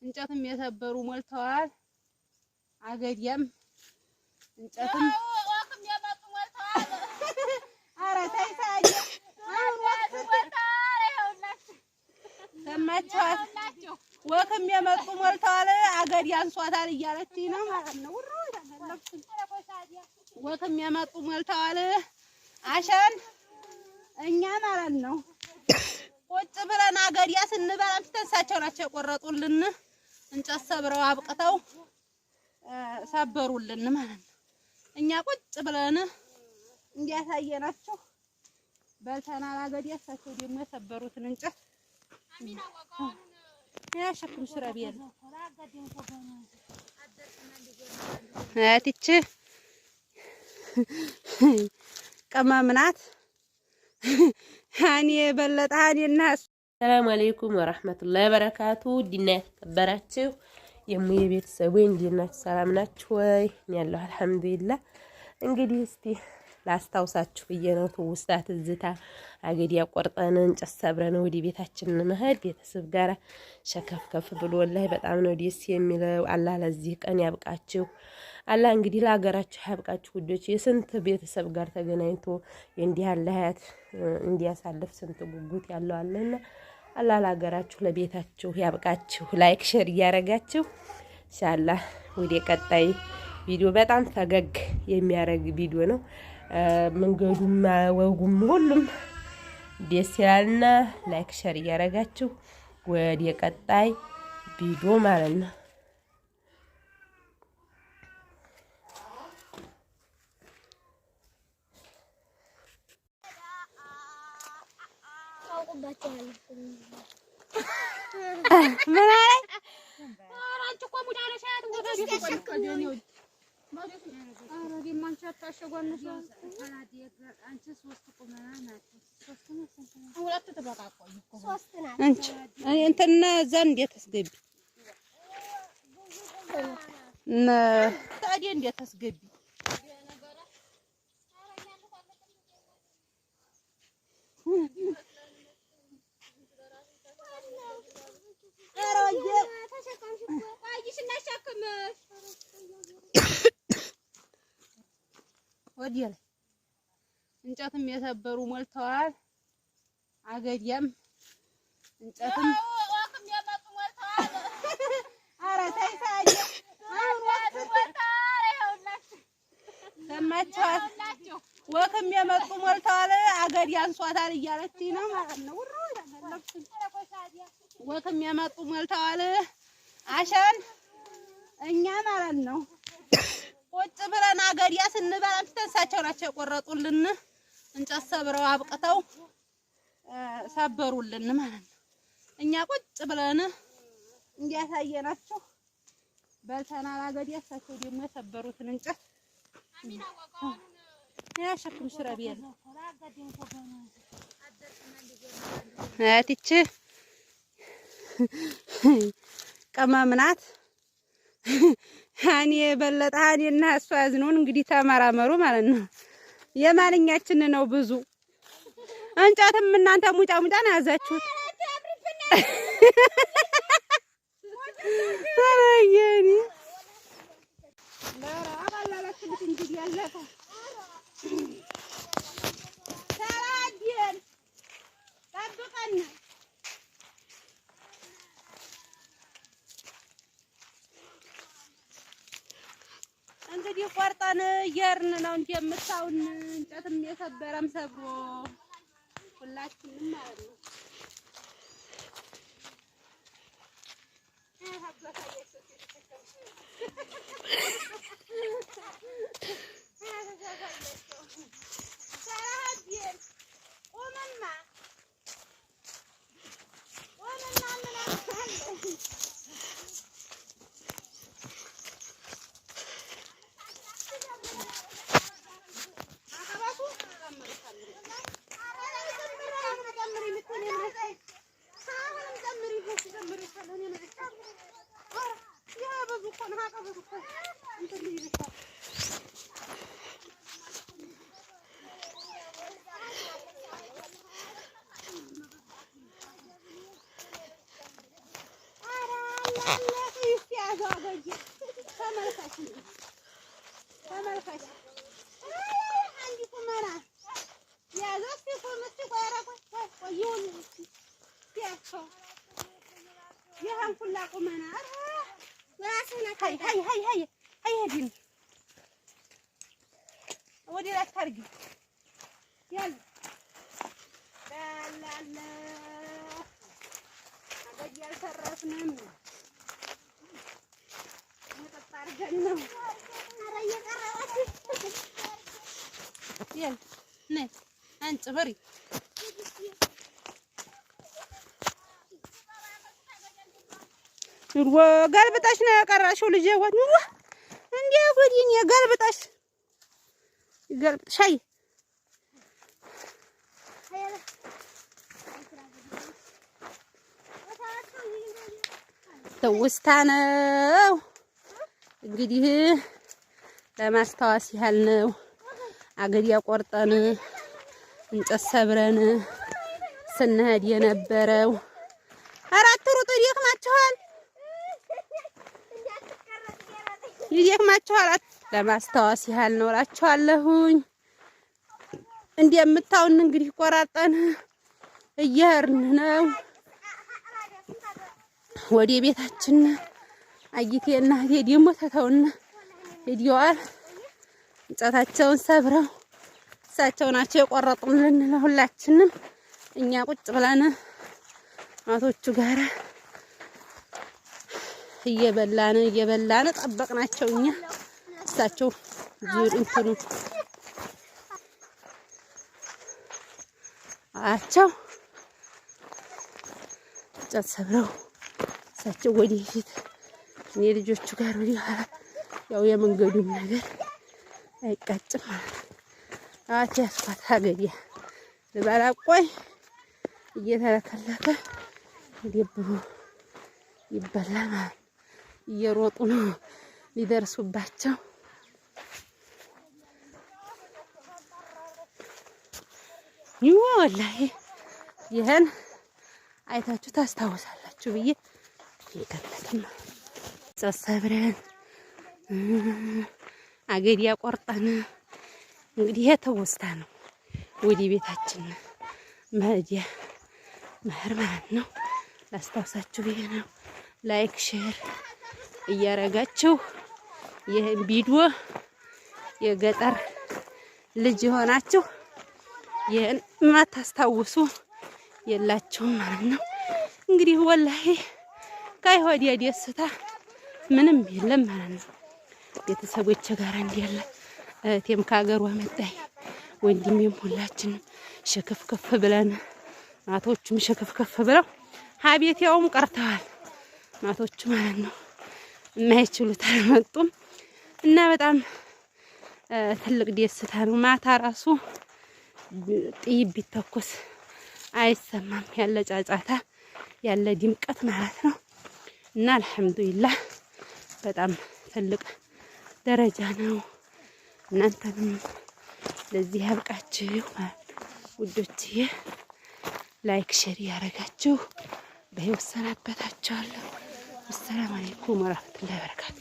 እንጨትም የሰበሩ ሞልተዋል። አገዲያም እንጨትም ወክም የመጡ ሞልተዋል። ኧረ ተይ ሳይ ሰማችኋት? ወክም የመጡ ሞልተዋል። አገዲ አንሷታል እያለችኝ ነው ማለት ነው። ወክም የመጡ ሞልተዋል። አሸን እኛ ማለት ነው ቁጭ ብለን አገዲያ ስንበላ እሳቸው ናቸው የቆረጡልን። እንጨት ሰብረው አብቅተው ሰበሩልን ማለት ነው። እኛ ቁጭ ብለን እንዲያሳየናቸው በልተናል። አገዲያ እሳቸው ደግሞ የሰበሩትን እንጨት ያሸክም ሽረብ የለ አትች ቅመም ናት። ሃኒ በለጠ ሃኒና ሰላም አለይኩም ወራህመቱላሂ ወበረካቱ። ዲና የተከበራችሁ የሙዬ ቤተሰቦች እንዴት ናችሁ? ሰላም ናችሁ ወይ? ያለው አልሐምዱሊላህ። እንግዲህ እስቲ ላስታውሳችሁ ብዬ ነው ትውስታ ትዝታ አገዲያ ቆርጠን እንጨት ሰብረን ወደ ቤታችን መሄድ ቤተሰብ ጋር ሸከፍከፍ ብሎ ወላሂ በጣም ነው ደስ የሚለው። አላህ ለዚህ ቀን ያብቃችሁ። አላህ እንግዲህ ለሀገራችሁ ያብቃችሁ ውዶች። የስንት ቤተሰብ ጋር ተገናኝቶ እንዲህ ያለ ሀያት እንዲያሳልፍ ስንት ጉጉት ያለው አለና አላህ ለሀገራችሁ ለቤታችሁ ያብቃችሁ። ላይክ ሼር እያረጋችሁ ኢንሻአላህ ወደ ቀጣይ ቪዲዮ በጣም ፈገግ የሚያረግ ቪዲዮ ነው። መንገዱም ወጉም ሁሉም ደስ ይላልና ላይክ ሼር እያረጋችሁ ወደ ቀጣይ ቪዲዮ ማለት ነው። ምን አለ አንቺ እኮ ሙዳለሻት ወደ እንትን ዘንድ የተስገቢ ታዲያ እንዴት ተስገቢ ወዲያ ላይ እንጨትም የሰበሩ ሞልተዋል። አገዲያም እንጨትም ወክም የመጡ ሞልተዋል። ኧረ ተይ ሳይ ሰማችኋት? ወክም የመጡ ሞልተዋል። አገዲያ አንሷታል እያለችኝ ነው ማለት ነው። ወክም የመጡ ሞልተዋል። አሸን እኛ ማለት ነው ቁጭ ብለን አገዲያ ስንበላ እሳቸው ናቸው የቆረጡልን። እንጨት ሰብረው አብቅተው ሰበሩልን ማለት ነው። እኛ ቁጭ ብለን እንዲያሳየናቸው በልተናል። አገዲያ እሳቸው ደግሞ የሰበሩትን እንጨት ያሸክም ሽረብ የለ አትች ቅመም ናት። ሃኒ በለጠ ሃኒና እሷ ያዝነውን እንግዲህ ተመራመሩ ማለት ነው። የማንኛችን ነው ብዙ እንጨትም እናንተ ሙጫ ሙጫ ነው ያዛችሁት። አረየኒ ለራባላላችሁ እንግዲህ ያለፈ ሰላዲን ጠብቀን እንግዲህ ቆርጠን እየርን ነው እንደምታውን እንጨትም የሰበረም ሰብሮ ሁላችንም ማለት ነው። انت قلبتاش نا قراشو لجوات نروح عندي اقولين يا قلبتاش قلب شيء توستانو እንግዲህ ለማስታወስ ያህል ነው። አገድ ያቆርጠን እንጨት ሰብረን ስንሄድ የነበረው አራት ሩጥ ይደክማችኋል ለማስታወስ ያህል ነው እላችኋለሁኝ። እንደምታውን እንግዲህ ቆራርጠን እየሄድን ነው ወደ ቤታችን። አጊቴና ደግሞ ተተውና ሄደዋል። እንጨታቸውን ሰብረው እሳቸው ናቸው የቆረጡልን ለሁላችንም። እኛ ቁጭ ብለን እናቶቹ ጋር እየበላን ጠበቅናቸው። እኛ እሳቸው እንትኑ አቸው እንጨት ሰብረው እሳቸው ወደፊት እኔ ልጆቹ ጋር ወዲህ ያው የመንገዱም ነገር አይቃጭም ማለት ነው። አቻ ያስፋት ሀገሪያ ለባላቆይ እየተለከለከ ይደብሩ ይበላል። እየሮጡ ነው ሊደርሱባቸው። ወላሂ ይሄን አይታችሁ ታስታውሳላችሁ ብዬ ይከተልም ሰብረን አገድ ያቆርጠን እንግዲህ የተወስታ ነው ወዲ ቤታችን መህር ማለት ነው። ላስታውሳችሁ ብዬ ነው። ላይክ ሼር እያረጋችሁ ይሄን ቪዲዮ የገጠር ልጅ ሆናችሁ ይሄን ማታስታውሱ የላችሁም ማለት ነው። እንግዲህ ወላሂ ከይወዲያ ደስታ ምንም የለም ማለት ነው። ቤተሰቦቼ ጋር እንዲያለ እህቴም ከሀገሯ መጣይ ወንድሜም ሁላችንም ሸከፍከፍ ብለን እናቶቹም ሸከፍከፍ ብለው ሀቤት ያውም ቀርተዋል እናቶቹ ማለት ነው። የማይችሉት አልመጡም እና በጣም ትልቅ ደስታ ነው። ማታ ራሱ ጥይት ቢተኮስ አይሰማም ያለ ጫጫታ ያለ ድምቀት ማለት ነው። እና አልሐምዱሊላህ በጣም ትልቅ ደረጃ ነው። እናንተንም ለዚህ ያብቃችሁ ውዶችዬ። ላይክ ሼር ያረጋችሁ በህይወት ሰናበታችኋለሁ። አሰላሙ አለይኩም ወራህመቱላሂ ወበረካቱ።